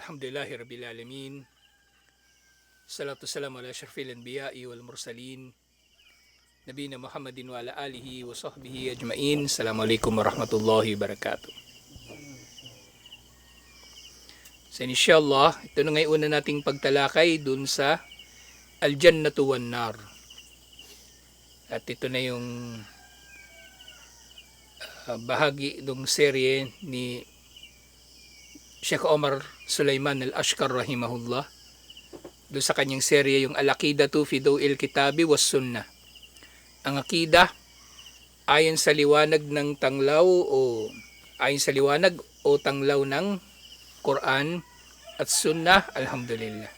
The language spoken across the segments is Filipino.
Alhamdulillahi Rabbil Alamin. Salatu salam ala syarfil anbiya'i wal mursalin. Nabina Muhammadin wa ala alihi wa sahbihi ajmain. Assalamualaikum warahmatullahi wabarakatuh. So inshallah, ito na ngayon una nating pagtalakay dun sa Al-Jannatu wan Nar. At ito na yung bahagi ng serye ni Sheikh Omar Sulaiman Al-Ashkar rahimahullah. Doon sa kanyang serye yung Al-Aqidatu fi Daw'il Kitabi was Sunnah. Ang akida ayon sa liwanag ng tanglaw o ayon sa liwanag o tanglaw ng Quran at Sunnah, alhamdulillah.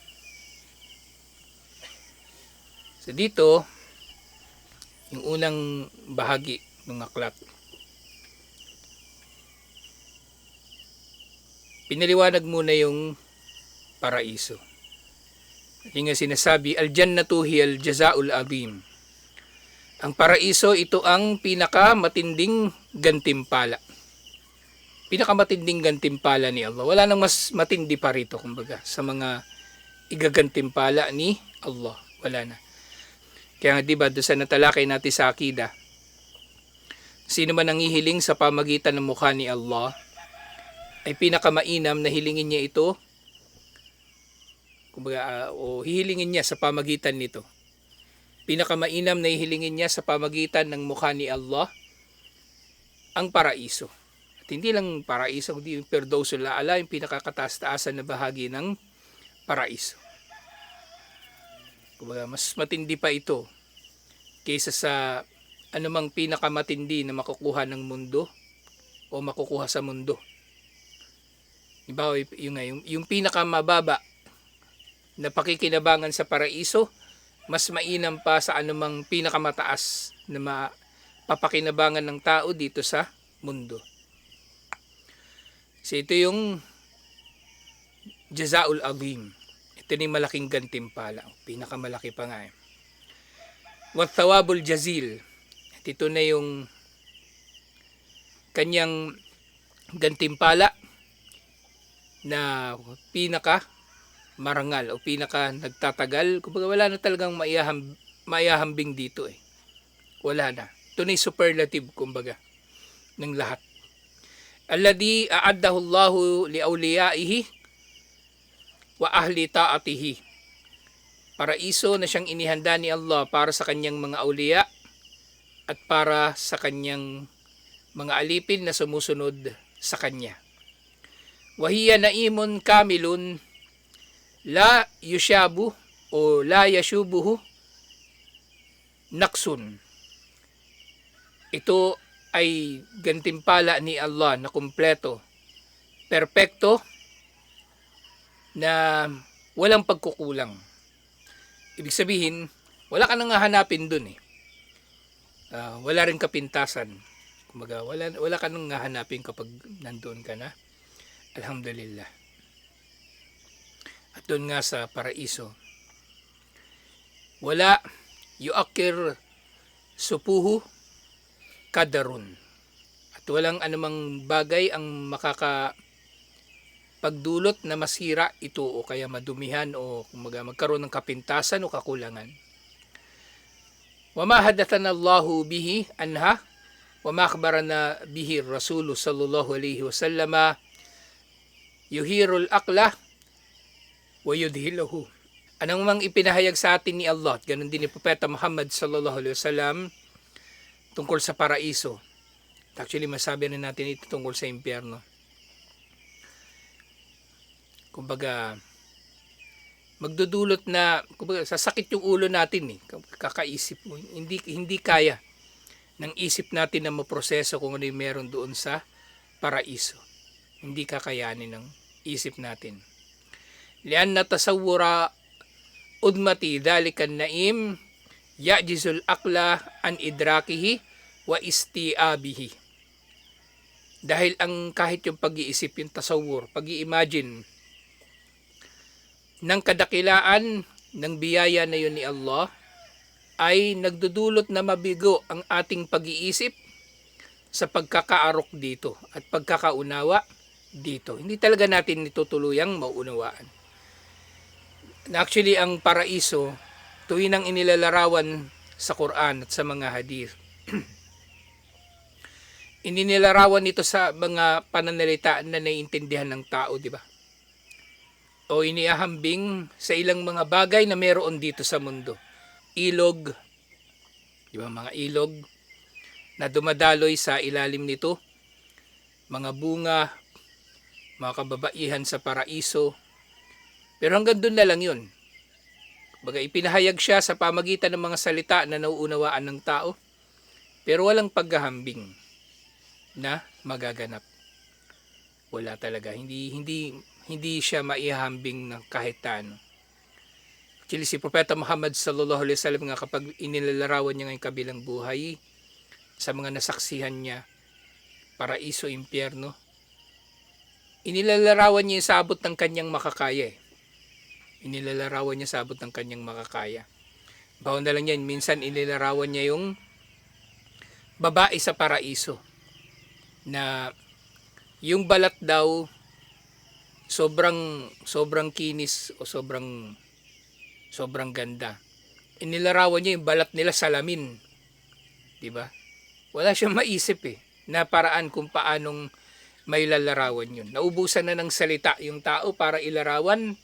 So dito yung unang bahagi ng aklat. Pinaliwanag muna yung paraiso. Yung nga sinasabi, Al-Jannatu hiyal jazaul azim. Ang paraiso, ito ang pinakamatinding gantimpala. Pinakamatinding gantimpala ni Allah. Wala nang mas matindi pa rito, kumbaga, sa mga igagantimpala ni Allah. Wala na. Kaya nga diba, doon sa natalakay natin sa akida, sino man ang hihiling sa pamagitan ng mukha ni Allah, ay pinakamainam na hilingin niya ito, kumbaga, o hihilingin niya sa pamagitan nito. Pinakamainam na hihilingin niya sa pamagitan ng mukha ni Allah ang paraiso. At hindi lang paraiso, kundi yung Firdausul A'la, yung pinakakataas-taasan na bahagi ng paraiso. Kumbaga, mas matindi pa ito kaysa sa anumang pinakamatindi na makukuha ng mundo o makukuha sa mundo. Diba, yung pinakamababa na pakikinabangan sa paraiso, mas mainam pa sa anumang pinakamataas na mapapakinabangan ng tao dito sa mundo. So ito yung Jazaul Azim. Ito yung malaking gantimpala. Pinakamalaki pa nga. Wat Thawabul Jazil. At ito na yung kanyang gantimpala na pinaka marangal o pinaka nagtatagal. Kumbaga wala na talagang maihahambing dito eh. Wala na. Ito na yung superlative kumbaga ng lahat. Alladhi a'addahu Allahu li awliyaihi wa ahli ta'atihi. Paraiso na siyang inihanda ni Allah para sa kanyang mga awliya at para sa kanyang mga alipin na sumusunod sa kanya. Wahiya naimun kamilun la yushabu o la yashubuhu naksun. Ito ay gantimpala ni Allah na kumpleto, perpekto, na walang pagkukulang. Ibig sabihin, wala ka nang hahanapin dun eh. Wala rin kapintasan. Kumbaga, wala ka nang hahanapin kapag nandoon ka na. Alhamdulillah. At doon nga sa paraiso, wala yuakir supuhu kadarun. At walang anumang bagay ang makakapagdulot na masira ito o kaya madumihan o magkaroon ng kapintasan o kakulangan. Wa ma hadathana Allahu bihi anha wa ma akhbarana bihi Rasul sallallahu alaihi wasallam yuhirul aqla wa yudhilahu. Anong mang ipinahayag sa atin ni Allah, ganun din ni Propeta Muhammad sallallahu alaihi wasallam tungkol sa paraiso. Actually, masabi na natin ito tungkol sa impyerno. Kumbaga, magdudulot na, kumbaga, sasakit yung ulo natin eh. Kakaisip mo. Hindi kaya ng isip natin na maproseso kung ano yung meron doon sa paraiso. Hindi kakayanin ng isip natin. Lianna tasawwura udmati dhalikan naim ya'jizul aqla an idrakihi wa isti'abihi. Dahil ang kahit yung pag-iisip, yung tasawwur, pag-i-imagine ng kadakilaan ng biyaya na yun ni Allah ay nagdudulot na mabigo ang ating pag-iisip sa pagkakaarok dito at pagkakaunawa dito. Hindi talaga natin nitutuluyang maunawaan. Actually, ang paraiso, tuwing ang inilalarawan sa Quran at sa mga hadith, ininilarawan nito sa mga pananalita na naiintindihan ng tao, di ba? O iniahambing sa ilang mga bagay na meron dito sa mundo. Ilog, di ba, mga ilog na dumadaloy sa ilalim nito, mga bunga, mga kababaihan sa paraiso. Pero hanggang doon na lang yun. Baga ipinahayag siya sa pamagitan ng mga salita na nauunawaan ng tao, pero walang paghahambing na magaganap. Wala talaga. Hindi siya maihambing ng kahit ano. Actually, si Propeta Muhammad sallallahu alaihi wasallam nga kapag inilalarawan niya ngayong kabilang buhay, sa mga nasaksihan niya, paraiso, impyerno, inilalarawan niya sa abot ng kanyang makakaya. Inilalarawan niya sa abot ng kanyang makakaya. Baon na lang yan, minsan inilalarawan niya yung babae sa paraiso na yung balat daw sobrang kinis o sobrang ganda. Inilarawan niya yung balat nila salamin. 'Di ba? Wala siyang maisip na paraan kung paanong may lalarawan yun. Naubusan na ng salita yung tao para ilarawan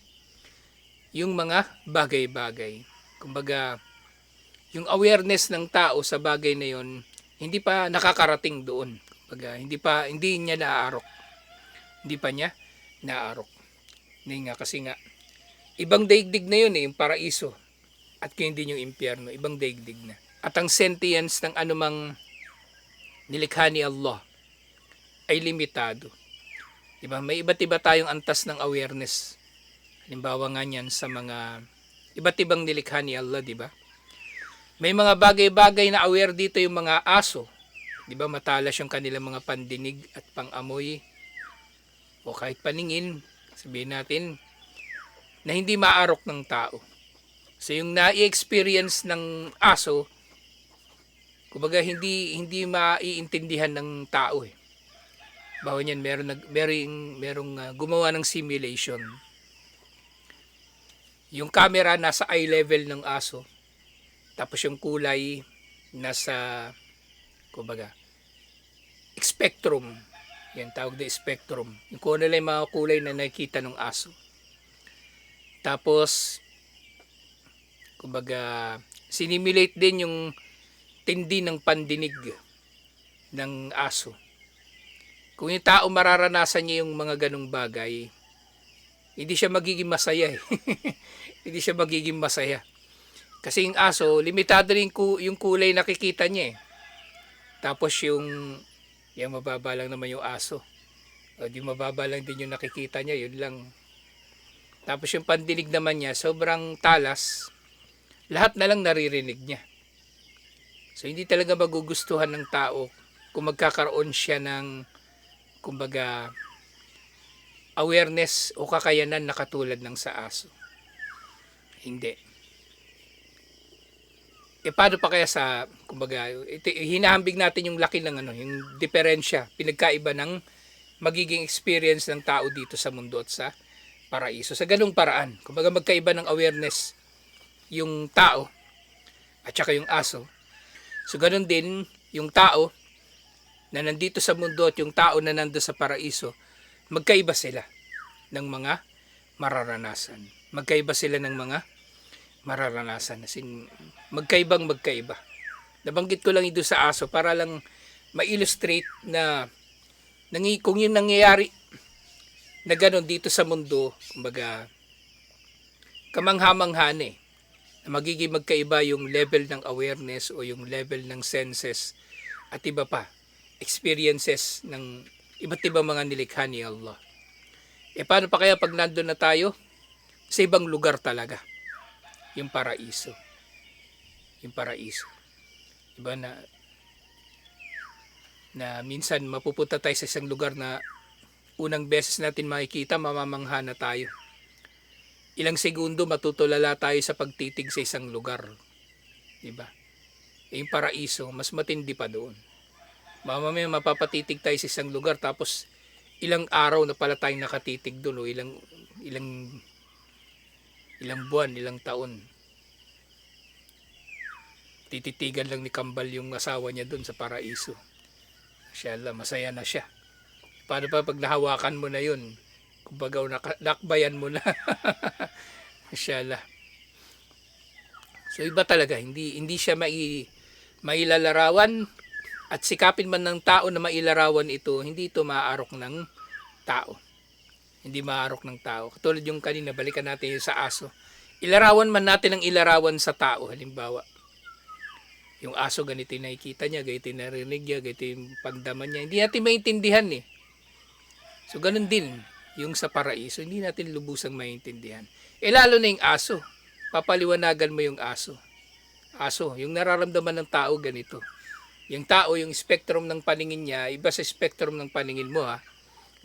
yung mga bagay-bagay. Kumbaga, yung awareness ng tao sa bagay na yun, hindi pa nakakarating doon. Kumbaga, hindi niya naaarok. Hindi pa niya naaarok. Hindi nga kasi nga, ibang daigdig na yun yung paraiso. At kaya hindi yung impyerno, ibang daigdig na. At ang sentience ng anumang nilikha ni Allah ay limitado. Diba? May iba't iba tayong antas ng awareness. Halimbawa nga niyan sa mga iba't ibang nilikha ni Allah, di ba? May mga bagay-bagay na aware dito yung mga aso. Di ba? Matalas yung kanilang mga pandinig at pangamoy o kahit paningin, sabihin natin, na hindi maarok ng tao. So yung na-experience ng aso, kumbaga hindi maiintindihan ng tao. Bawa niyan, merong gumawa ng simulation. Yung camera nasa eye level ng aso. Tapos yung kulay nasa, kumbaga, spectrum. Yan, tawag na spectrum. Yung kung ano lang yung mga kulay na nakikita ng aso. Tapos, kumbaga, sinimulate din yung tindi ng pandinig ng aso. Kung yung tao mararanasan niya yung mga ganong bagay, hindi siya magiging masaya Hindi siya magiging masaya. Kasi yung aso, limitado rin yung kulay nakikita niya Tapos yung mababa lang naman yung aso. O di mababa lang din yung nakikita niya, yun lang. Tapos yung pandinig naman niya, sobrang talas. Lahat na lang naririnig niya. So hindi talaga magugustuhan ng tao kung magkakaroon siya ng, kumbaga, awareness o kakayanan na katulad ng sa aso. Hindi. Paano pa kaya sa, kumbaga, hinahambing natin yung laki ng yung diferensya, pinagkaiba ng magiging experience ng tao dito sa mundo at sa paraiso. Sa ganung paraan, kumbaga magkaiba ng awareness yung tao at saka yung aso. So ganun din yung tao na nandito sa mundo at yung tao na nando sa paraiso, magkaiba sila ng mga mararanasan. Magkaiba sila ng mga mararanasan. As in, magkaibang magkaiba. Nabanggit ko lang ito sa aso para lang ma-illustrate na kung yung nangyayari na gano'n dito sa mundo, kumbaga, kamangha-manghan na magiging magkaiba yung level ng awareness o yung level ng senses at iba pa, experiences ng iba't ibang mga nilikha ni Allah. Paano pa kaya pag nandun na tayo sa ibang lugar talaga? Yung paraiso. Yung paraiso. Diba na minsan mapupunta tayo sa isang lugar na unang beses natin makikita, mamamangha na tayo. Ilang segundo matutulala tayo sa pagtitig sa isang lugar. Diba? Yung paraiso, mas matindi pa doon. Mamamaya mapapatitig tayo sa isang lugar tapos ilang araw na pala tayong nakatitig doon, o ilang ilang buwan, ilang taon. Tititigan lang ni Kambal yung asawa niya doon sa paraiso. Mashallah, masaya na siya. Paano pa pag nahawakan mo na yun? Kumbaga, nakbayan mo na. Mashallah. So iba talaga, hindi siya mailalarawan, at sikapin man ng tao na mailarawan ito, hindi ito maaarok ng tao. Hindi maarok ng tao. Katulad yung kanina, balikan natin yung sa aso. Ilarawan man natin ang ilarawan sa tao, halimbawa. Yung aso, ganito yung nakikita niya, ganito yung narinig niya, ganito yung pagdaman niya. Hindi natin maintindihan eh. So ganun din, yung sa paraiso, hindi natin lubusang maintindihan. Lalo na yung aso. Papaliwanagan mo yung aso. Aso, yung nararamdaman ng tao ganito. Yung tao, yung spectrum ng paningin niya, iba sa spectrum ng paningin mo ha.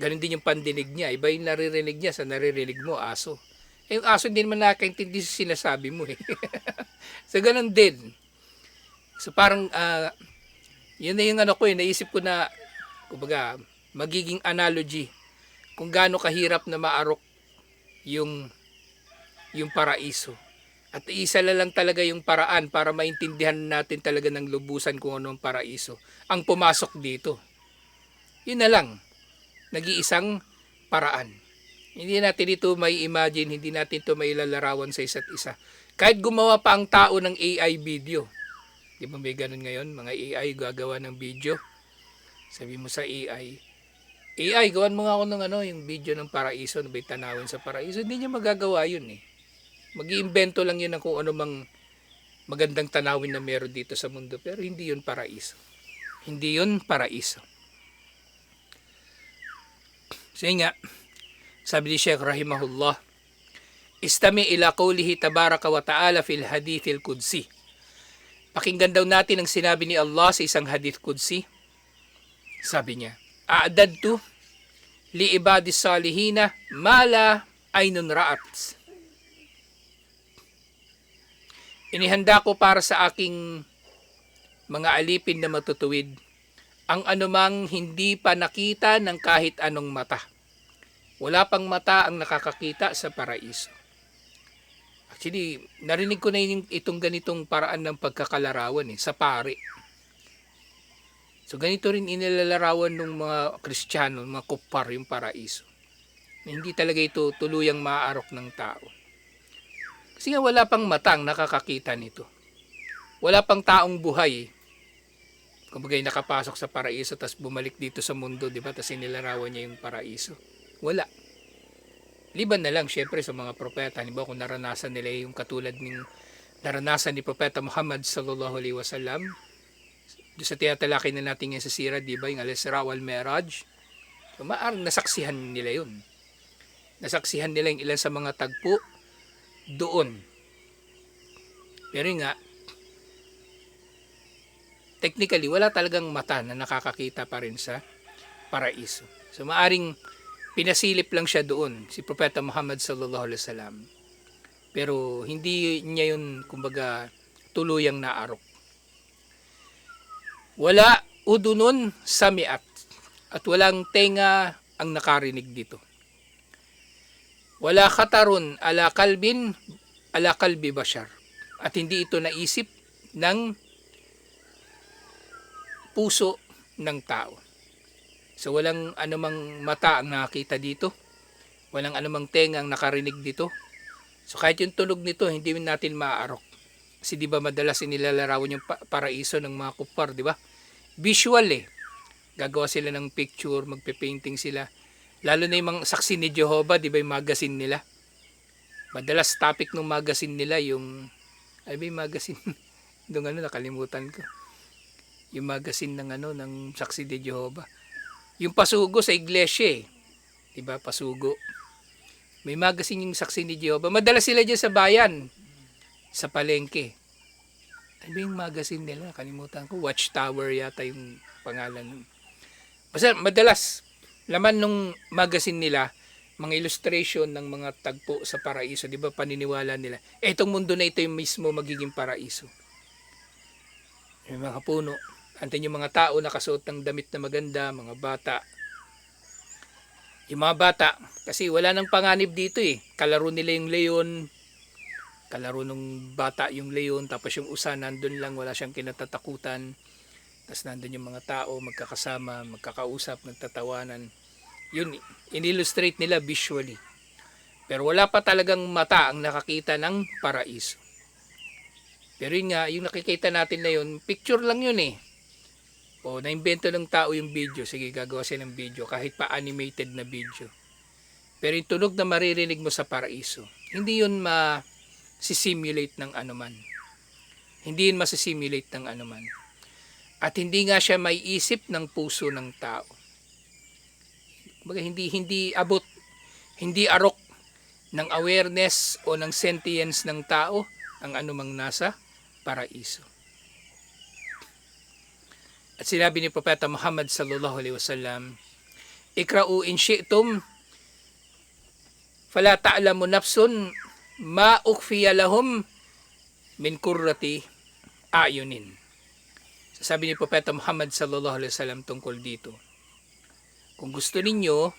Ganun din yung pandinig niya. Iba yung naririnig niya sa naririnig mo, aso. Yung aso hindi naman nakakaintindi sa sinasabi mo eh. So ganun din. So parang, yun na yung naisip ko na, kumbaga, magiging analogy kung gaano kahirap na maarok yung paraiso. At isa lang talaga yung paraan para maintindihan natin talaga ng lubusan kung ano ang paraiso. Ang pumasok dito. Yun na lang. Nag-iisang paraan. Hindi natin ito may imagine, hindi natin ito may lalarawan sa isa't isa. Kahit gumawa pa ang tao ng AI video. Di ba may ganun ngayon? Mga AI gagawa ng video. Sabi mo sa AI, gawan mo nga ako ng yung video ng paraiso, na may tanawin sa paraiso. Hindi niya magagawa yun eh. Mag-iimbento lang yun ng kung ano mang magandang tanawin na meron dito sa mundo. Pero hindi yun paraiso. Hindi yun paraiso. So nga, sabi ni Sheikh rahimahullah, istami ila qawlihi tabaraka wa ta'ala fil hadithil qudsi. Pakinggan daw natin ang sinabi ni Allah sa isang hadith qudsi. Sabi niya, a'dadtu li ibadis salihina mala aynun ra'at. Inihanda ko para sa aking mga alipin na matutuwid ang anumang hindi pa nakita ng kahit anong mata. Wala pang mata ang nakakakita sa paraiso. Actually, narinig ko na itong ganitong paraan ng pagkakalarawan sa pare. So ganito rin inilalarawan ng mga Kristiyano, mga kupar, yung paraiso. Hindi talaga ito tuluyang maaarok ng tao. Kasi nga wala pang matang nakakakita nito. Wala pang taong buhay. Kumbaga nakapasok sa paraiso tapos bumalik dito sa mundo, di ba? Tapos inilarawan niya yung paraiso. Wala. Liban na lang syempre sa mga propeta. Halimbawa kung naranasan nila yung katulad ng naranasan ni Propeta Muhammad sallallahu alaihi wasallam. Doon sa tinatalakay na natin ngayon sa sira, di ba? Yung Al-Isra wal Mi'raj. So, maaaring nasaksihan nila yun. Nasaksihan nila yung ilan sa mga tagpo doon. Pero nga, technically, wala talagang mata na nakakakita pa rin sa paraiso. So, maaring pinasilip lang siya doon, si Propeta Muhammad sallallahu alaihi wasallam. Pero hindi niya yun, kumbaga, tuluyang naarok. Wala udunun samiat, at walang tenga ang nakarinig dito. Wala khatarun ala kalbi bashar, at hindi ito naisip ng puso ng tao. So walang anumang mata ang nakakita dito, walang anumang tenga ang nakarinig dito. So kahit yung tunog nito hindi natin maaarok. Kasi di ba madalas inilalarawan yung paraiso ng mga kupar, di ba? Visual gagawa sila ng picture, magpe-painting sila. Lalo na yung mga saksi ni Jehovah, di ba yung magazine nila? Madalas topic ng magazine nila yung, ay ba yung magazine? Doon nakalimutan ko. Yung magazine ng ng saksi ni Jehovah. Yung pasugo sa iglesia di ba? Pasugo. May magazine yung saksi ni Jehovah. Madalas sila dyan sa bayan, sa palengke. Ano yung magazine nila? Kalimutan ko. Watchtower yata yung pangalan. Basta madalas, laman nung magazine nila, mga illustration ng mga tagpo sa paraiso. Di ba paniniwala nila? Etong mundo na ito yung mismo magiging paraiso. Yung mga puno. Antin yung mga tao nakasuot ng damit na maganda, mga bata. Yung mga bata, kasi wala nang panganib dito eh. Kalaro nila yung leon, kalaro nung bata yung leon, tapos yung usa nandun lang, wala siyang kinatatakutan. Tapos nandun yung mga tao, magkakasama, magkakausap, nagtatawanan. Yun, in-illustrate nila visually. Pero wala pa talagang mata ang nakakita ng paraiso. Pero yun nga, yung nakikita natin na yun, picture lang yun eh. O, naimbento ng tao yung video. Sige, gagawa siya ng video. Kahit pa animated na video. Pero yung tunog na maririnig mo sa paraiso, hindi yun ma-simulate ng anuman. Hindi yun ma-simulate ng anuman. At hindi nga siya may isip ng puso ng tao. Baga, hindi abot, hindi arok ng awareness o ng sentience ng tao ang anumang nasa paraiso. At sinabi ni Propeta Muhammad sallallahu alaihi wasallam, "Ikra'u in syi'tum fala ta'lamu nafsun ma ukhfiya lahum min qurrati a'yunin." Sabi ni Propeta Muhammad sallallahu alaihi wasallam tungkol dito, kung gusto ninyo,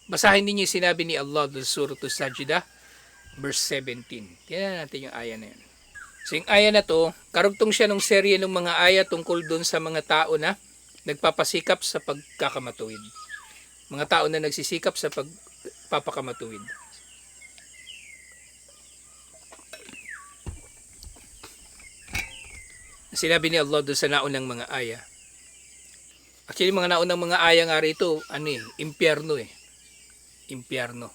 basahin ninyo yung sinabi ni Allah sa Surah As-Sajdah verse 17. Tingnan natin yung aya na yun. So yung aya na to, karugtong siya ng serye ng mga aya tungkol doon sa mga tao na nagpapasikap sa pagkakamatuwid. Mga tao na nagsisikap sa pagpapakamatuwid. Sinabi ni Allah doon sa naunang mga aya. Actually, mga naunang mga aya nga rito, impyerno eh. Impyerno.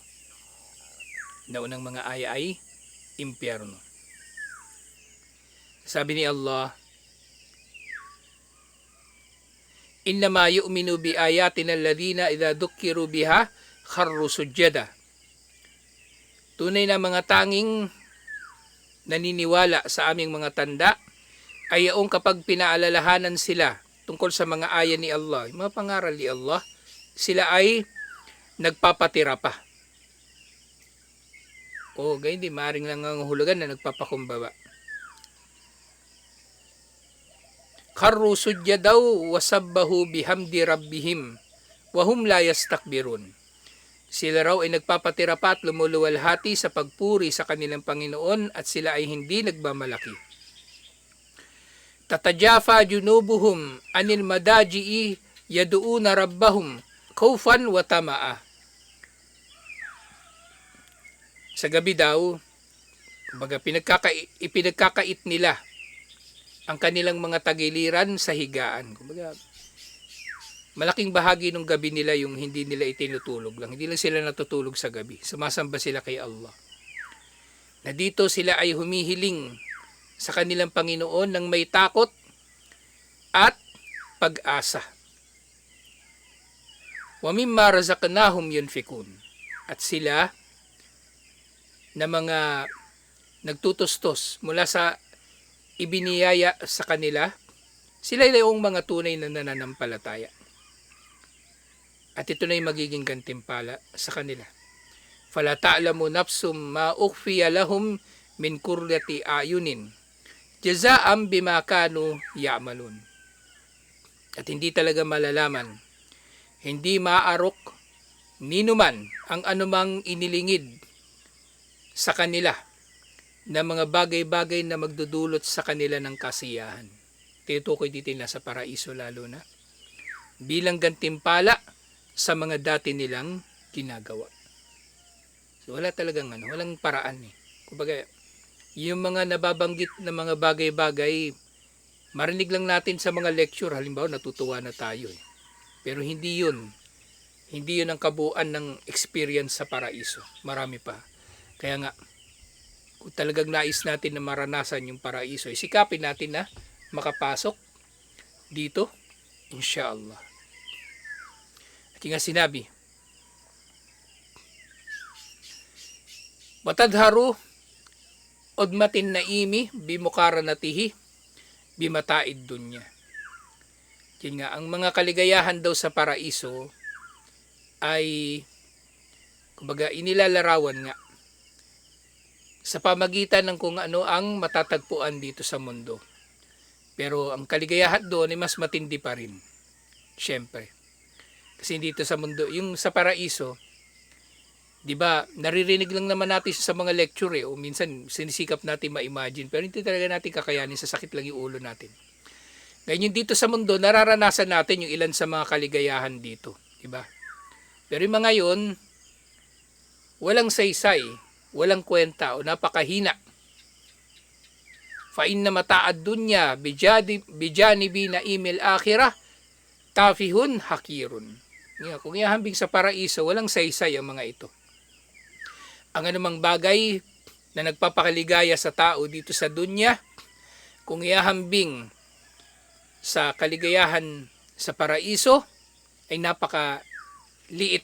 Naunang mga aya ay impyerno. Sabi ni Allah, "Innama yu'minu bi ayatina alladhina idza dhukkiru biha kharru sujada." Tunay na mga tanging naniniwala sa aming mga tanda ay yaong kapag pinaalalahanan sila tungkol sa mga aya ni Allah, yung mga pangaral ni Allah, sila ay nagpapatira pa. O ganyan din, maaaring lang ang hulugan na nagpapakumbaba. Kharru sujjadaw wasabbahu bihamdi rabbihim wahum la yastakbirun. Sila raw ay nagpapatira pa at lumuluwalhati sa pagpuri sa kanilang Panginoon at sila ay hindi nagmamalaki. Tatajafa junubuhum anil madaji'i yaduuna rabbahum khawfan wa tama'a. Sa gabi daw, kumbaga ipinagkakait nila ang kanilang mga tagiliran sa higaan. Kumbaga, malaking bahagi ng gabi nila yung hindi nila itinutulog lang. Hindi lang sila natutulog sa gabi. Sumasamba sila kay Allah. Na dito sila ay humihiling sa kanilang Panginoon ng may takot at pag-asa. Wa mimma razaqnahum yunfikun. At sila na mga nagtutustos mula sa ibiniyaya sa kanila, sila ay yung mga tunay na nananampalataya. At ito na yung magiging gantimpala sa kanila. Fala ta'lamu nafsum ma ukhfiya lahum min qurrati ayunin jazaa'an bima kanu ya'malun. At hindi talaga malalaman, hindi maarok ninuman ang anumang inilingid sa kanila na mga bagay-bagay na magdudulot sa kanila ng kasiyahan. Tinutukoy dito na sa paraiso lalo na. Bilang gantimpala sa mga dati nilang ginagawa. So wala talagang walang paraan eh. Kumbaga, yung mga nababanggit na mga bagay-bagay, marinig lang natin sa mga lecture, halimbawa natutuwa na tayo eh. Pero hindi yun ang kabuuan ng experience sa paraiso. Marami pa. Kaya nga, kung talagang nais natin na maranasan yung paraiso, isikapin natin na makapasok dito, inshallah. At yung nga sinabi, "Watadharu udmatin naimi bimukara natihi bimataid dunya." Yun nga, ang mga kaligayahan daw sa paraiso ay, kumbaga, inilalarawan nga sa pamagitan ng kung ano ang matatagpuan dito sa mundo. Pero ang kaligayahan doon ay mas matindi pa rin. Siyempre. Kasi dito sa mundo, yung sa paraiso, 'di ba? Naririnig lang naman natin sa mga lecture o minsan sinisikap natin ma-imagine pero hindi talaga natin kakayanin, sa sakit lang yung ulo natin. Ganyan dito sa mundo, nararanasan natin yung ilan sa mga kaligayahan dito, 'di ba? Pero yung mga 'yon, walang saysay, walang kwenta o napakahina. Fa inna mata'ad dunya bijani bina email akhirah tafihun hakirun. Kung ihambing sa paraiso, walang saysay ang mga ito. Ang anumang bagay na nagpapakaligaya sa tao dito sa dunya, kung ihambing sa kaligayahan sa paraiso, ay napakaliit,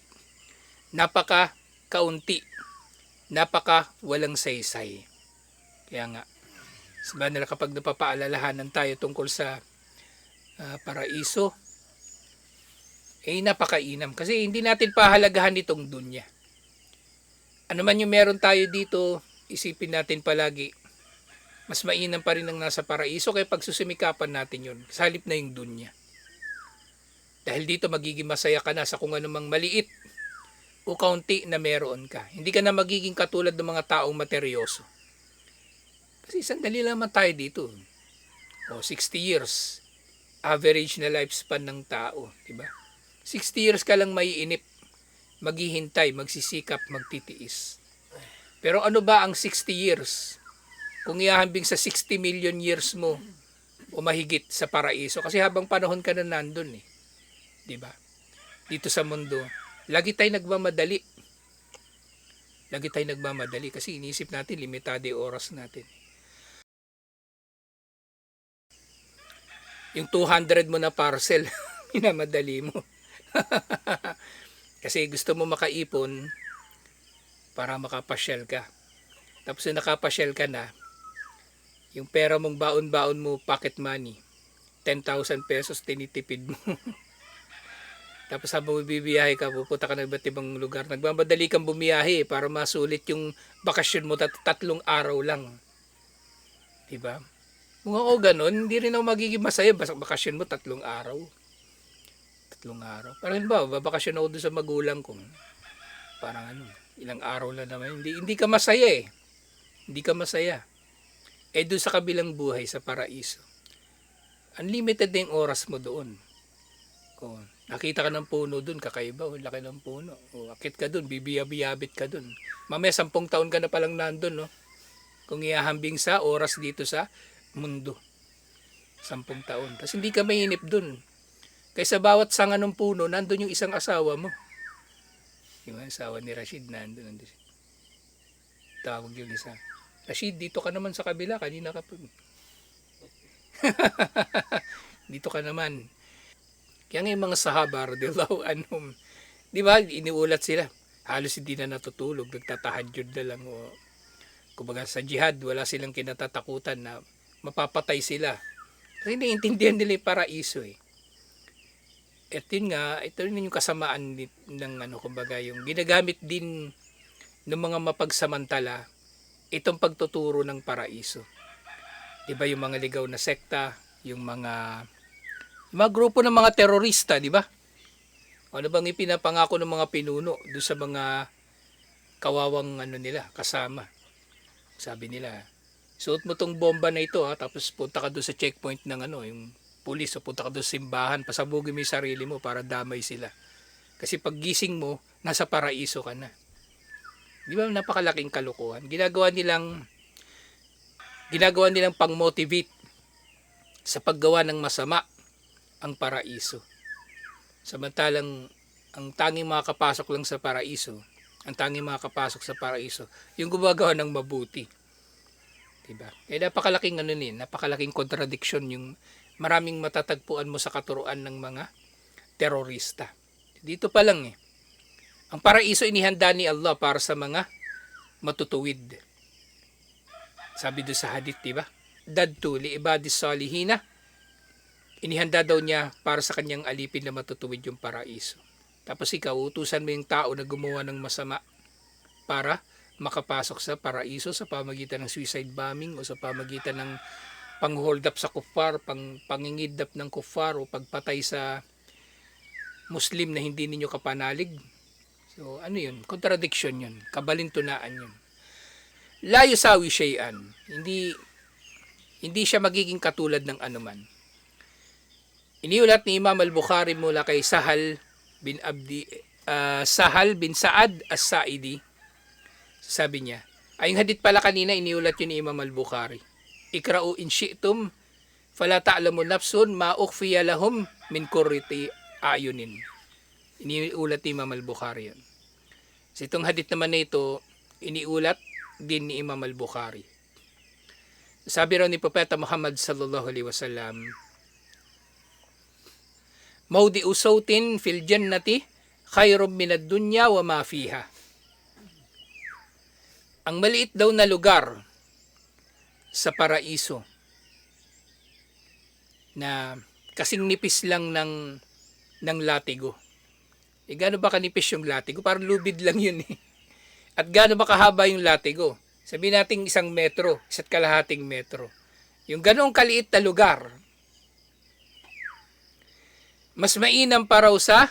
napaka-kaunti, napaka-walang saysay. Kaya nga, sabi nila kapag napapaalalahanan tayo tungkol sa paraiso, napakainam. Kasi hindi natin pahalagahan itong dunya. Ano man yung meron tayo dito, isipin natin palagi, mas mainam pa rin ang nasa paraiso kaya pagsusumikapan natin yun. Sa halip na yung dunya. Dahil dito magiging masaya ka na sa kung anumang maliit o kaunti na meron ka. Hindi ka na magiging katulad ng mga taong materyoso. Kasi sandali naman tayo dito. 60 years, average na lifespan ng tao. Diba? 60 years ka lang maiinip, maghihintay, magsisikap, magtitiis. Pero ano ba ang 60 years? Kung ihahambing sa 60 million years mo o mahigit sa paraiso. Kasi habang panahon ka na nandun eh. Diba? Dito sa mundo, lagi tayo nagmamadali. Lagi tayo nagmamadali kasi iniisip natin, limitado yung oras natin. Yung 200 mo na parcel, minamadali mo. Kasi gusto mo makaipon para makapasyal ka. Tapos yung nakapasyal ka na, yung pera mong baon-baon mo, pocket money, 10,000 pesos tinitipid mo. Tapos habang bibiyahe ka, pupunta ka na iba't ibang lugar. Nagmamadali kang bumiyahe para masulit yung bakasyon mo, 3 araw lang. Diba? Kung ako ganun, hindi rin ako magiging masaya. Bakasyon mo 3 araw. 3 araw. Parang ba, babakasyon ako doon sa magulang ko. Parang ilang araw lang naman. Hindi ka masaya eh. Hindi ka masaya. Doon sa kabilang buhay, sa paraiso, unlimited na yung oras mo doon. Kung nakita ka ng puno doon, kakaiba, laki ng puno. Akit ka doon, bibiyabit ka doon. Mamaya 10 taon ka na palang nandun, no? Kung ihahambing sa oras dito sa mundo. 10 taon. Tapos hindi ka mainip doon. Kaysa bawat sanga ng puno, nandun yung isang asawa mo. Yung asawa ni Rashid, nandun. Tawag yung isa. Rashid, dito ka naman sa kabila. Kanina ka pa. Dito ka naman. Kaya nga yung mga sahaba, radiyallahu anhum, di ba, iniulat sila. Halos hindi na natutulog. Nagtatahajjud na lang. Kumbaga sa jihad, wala silang kinatatakutan na mapapatay sila. Kasi naiintindihan nila yung paraiso eh. At yun nga, ito rin yung kasamaan ng kumbaga yung ginagamit din ng mga mapagsamantala itong pagtuturo ng paraiso. Diba yung mga ligaw na sekta, yung mga grupo ng mga terorista, di ba? Ano bang ipinapangako ng mga pinuno doon sa mga kawawang nila, kasama. Sabi nila, suot mo tong bomba na ito tapos punta ka doon sa checkpoint ng yung pulis, o punta ka doon sa simbahan, pasabugin mo yung sarili mo para damay sila. Kasi pag gising mo, nasa paraiso ka na. Di ba napakalaking kalokohan? Ginagawa nilang pang-motivate sa paggawa ng masama ang paraiso. Samantalang ang tanging makakapasok lang sa paraiso, yung gumagawa ng mabuti. Diba? Kaya napakalaking contradiction yung maraming matatagpuan mo sa katuruan ng mga terorista. Dito pa lang ang paraiso inihanda ni Allah para sa mga matutuwid. Sabi doon sa hadith, diba? Dadtu li ibadis salihina. Inihanda daw niya para sa kanyang alipin na matutuwid yung paraiso. Tapos ikaw, utusan mo yung tao na gumawa ng masama para makapasok sa paraiso sa pamagitan ng suicide bombing o sa pamagitan ng pang-hold up sa kuffar, pangingidnap ng kuffar o pagpatay sa Muslim na hindi ninyo kapanalig. So ano yun? Contradiction yun. Kabalintunaan yun. La yusawi shay'an. Hindi siya magiging katulad ng anuman. Iniulat ni Imam al-Bukhari mula kay Sahal bin Sa'ad as-Sa'idi. Sabi niya, ay yung hadith pala kanina iniulat yun ni Imam al-Bukhari. Ikra'u in syi'tum fala ta'lamu nafsun ma ukhfiya lahum min qurrati ayunin. Iniulat ni Imam al-Bukhari yun. So itong hadith naman na ito, iniulat din ni Imam al-Bukhari. Sabi raw ni Propeta Muhammad sallallahu alaihi wasallam, Mawdi'u sawtin fil jannati khairum minad dunya wa ma fiha. Ang maliit daw na lugar sa paraiso na kasing nipis lang ng latigo. Gaano ba kanipis yung latigo? Parang lubid lang yun eh. At gaano ba kahaba yung latigo? Sabihin natin 1 metro, 1.5 metro. Yung ganong kaliit na lugar, mas mainam pa raw sa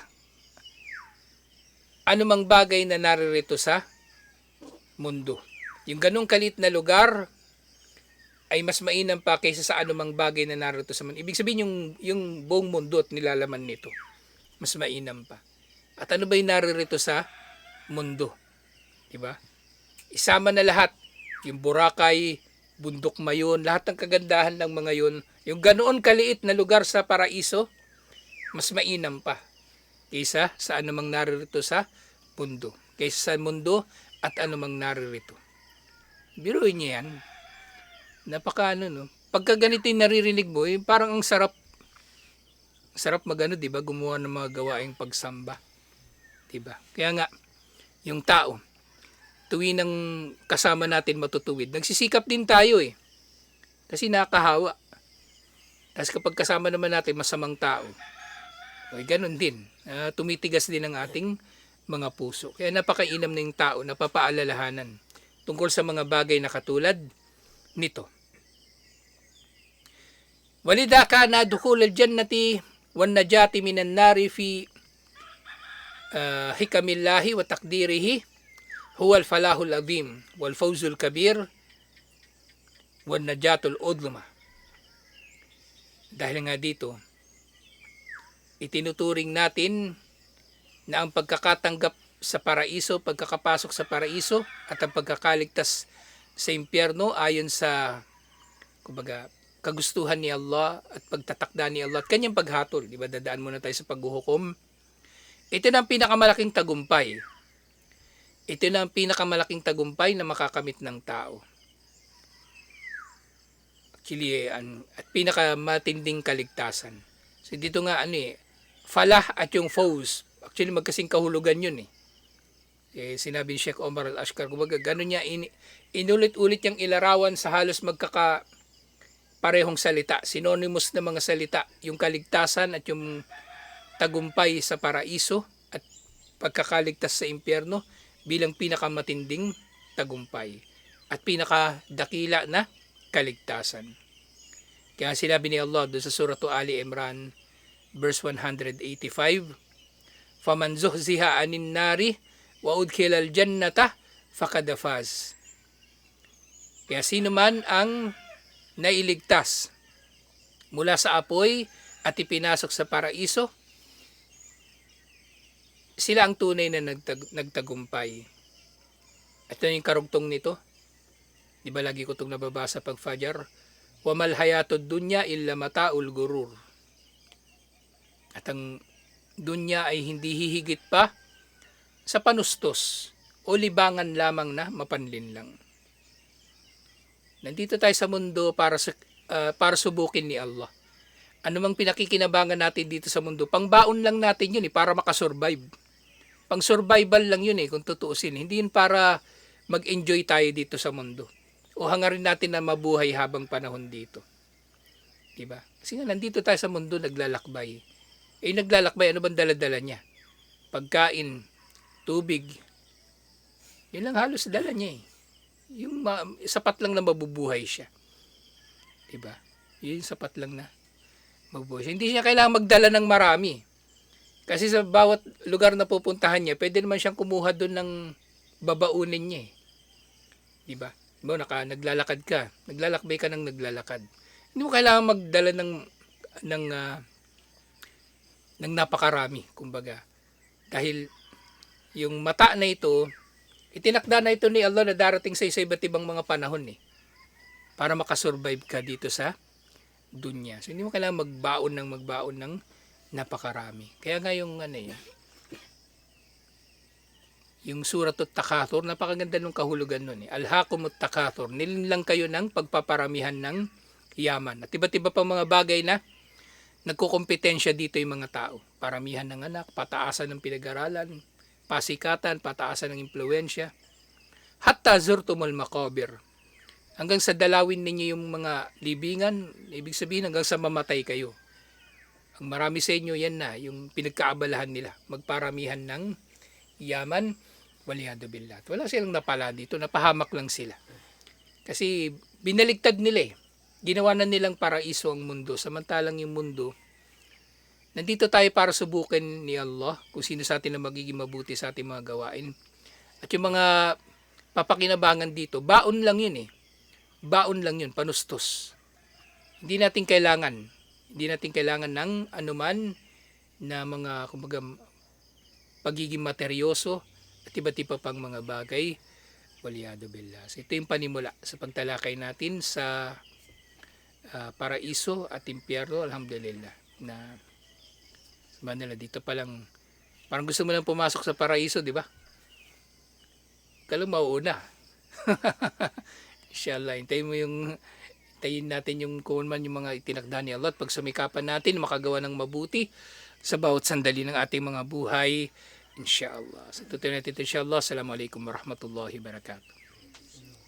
anumang bagay na naririto sa mundo. Yung ganong kaliit na lugar ay mas mainam pa kaysa sa anumang bagay na naririto sa mundo. Ibig sabihin yung buong mundo at nilalaman nito, mas mainam pa. At ano ba yung naririto sa mundo? Diba? Isama na lahat. Yung Boracay, Bundok Mayon, lahat ng kagandahan ng mga yun. Yung ganoon kaliit na lugar sa paraiso, mas mainam pa kaysa sa anumang naririto sa mundo. Kaysa sa mundo at anumang naririto. Biruin niya yan. Napaka no? Pagka ganito yung naririnig mo, parang ang sarap. Sarap magano, diba? Gumawa ng mga gawaing pagsamba. Diba? Kaya nga, yung tao, tuwing ng kasama natin matutuwid, nagsisikap din tayo eh. Kasi nakahawa. Tapos kapag kasama naman natin masamang tao, ay ganun din. Tumitigas din ang ating mga puso. Kaya napakainam na yung tao, napapaalalahanan tungkol sa mga bagay na katulad nito. Walidha kana dukhul al-jannati wan najati minan nari fi hikamillahi wa taqdirihi huwa al-falahul azim wal fawzul kabir wan najatul udluma. Dahil nga dito, itinuturing natin na ang pagkakatanggap sa paraiso, pagkakapasok sa paraiso at ang pagkakaligtas sa impyerno ayon sa kumbaga kagustuhan ni Allah at pagtatakda ni Allah at kanyang paghatol. Diba, dadaan muna tayo sa paghuhukom. Ito na ang pinakamalaking tagumpay. Ito na ang pinakamalaking tagumpay na makakamit ng tao. Actually, at pinakamatinding kaligtasan. So dito nga falah at yung fawz. Actually magkasing kahulugan yun eh. Sinabi ni Sheikh Omar Al-Ashkar, kumbaga gano'n niya inulit-ulit niyang ilarawan sa halos parehong salita, synonymous na mga salita, yung kaligtasan at yung tagumpay sa paraiso at pagkakaligtas sa impyerno bilang pinakamatinding tagumpay at pinakadakila na kaligtasan. Kaya sinabi ni Allah doon sa surah Ali Imran verse 185, "Faman zuhziha 'anil nari wa udkhilal jannata faqad faz." Kaya sino man ang nailigtas mula sa apoy at ipinasok sa paraiso, sila ang tunay na nagtagumpay. Ito yung karugtong nito. Di ba lagi ko itong nababasa pag Fajar? وَمَا الْحَيَاةُ الدُّنْيَا إِلَّا مَتَاعُ الْغُرُورِ. At ang dunya ay hindi hihigit pa sa panustos o libangan lamang na mapanlinlang. Nandito tayo sa mundo para subukin ni Allah. Ano mang pinakikinabangan natin dito sa mundo, pangbaon lang natin yun para makasurvive. Pang survival lang yun kung tutuusin. Hindi yun para mag-enjoy tayo dito sa mundo. O hangarin natin na mabuhay habang panahon dito. Diba? Kasi nga nandito tayo sa mundo naglalakbay. Naglalakbay, ano bang dala-dala niya? Pagkain, tubig. Yun lang halos dala niya Yung sapat lang na mabubuhay siya. Diba? Yun sapat lang na mabubuhay siya. Hindi niya kailangan magdala ng marami. Kasi sa bawat lugar na pupuntahan niya, pwede naman siyang kumuha doon ng babaunin niya eh. Di ba? Naglalakad ka, naglalakbay ka ng naglalakad. Hindi mo kailangan magdala ng ng napakarami, kumbaga. Dahil yung mata na ito, itinakda na ito ni Allah na darating sa iba't ibang mga panahon eh. Para makasurvive ka dito sa dunya. So hindi mo kailangan magbaon ng napakarami. Kaya nga yung yung Suratut Takathur, napakaganda nung kahulugan nun eh. Alhaqumut Takathur, nilinlang kayo ng pagpaparamihan ng yaman. At iba't iba pa mga bagay na nagkukompetensya dito yung mga tao. Paramihan ng anak, pataasan ng pinag-aralan, pasikatan, pataasan ng impluensya. Hatta zurtumul maqabir. Hanggang sa dalawin ninyo yung mga libingan, ibig sabihin hanggang sa mamatay kayo. Ang marami sa inyo yan na, yung pinagkaabalahan nila. Magparamihan ng yaman, waliyadu billah. Wala silang napala dito, napahamak lang sila. Kasi binaligtad nila eh. Ginawa na nilang paraiso ang mundo. Samantalang yung mundo, nandito tayo para subukin ni Allah kung sino sa atin na magiging mabuti sa ating mga gawain. At yung mga papakinabangan dito, baon lang yun eh. Baon lang yun, panustos. Hindi natin kailangan ng anuman na mga kumbaga pagiging materyoso at iba't iba pang mga bagay. Waliyadu billah. So, ito yung panimula sa pagtalakay natin sa paraiso at impyerno. Alhamdulillah na Manila dito pa lang parang gusto mo lang pumasok sa paraiso, di ba? Kalo mauuna. Inshallah, hintayin natin yung kung man yung mga itinakda ni Allah at pagsumikapan natin makagawa ng mabuti sa bawat sandali ng ating mga buhay. Inshallah. Sa tutuloy natin inshallah. Assalamualaikum warahmatullahi wabarakatuh.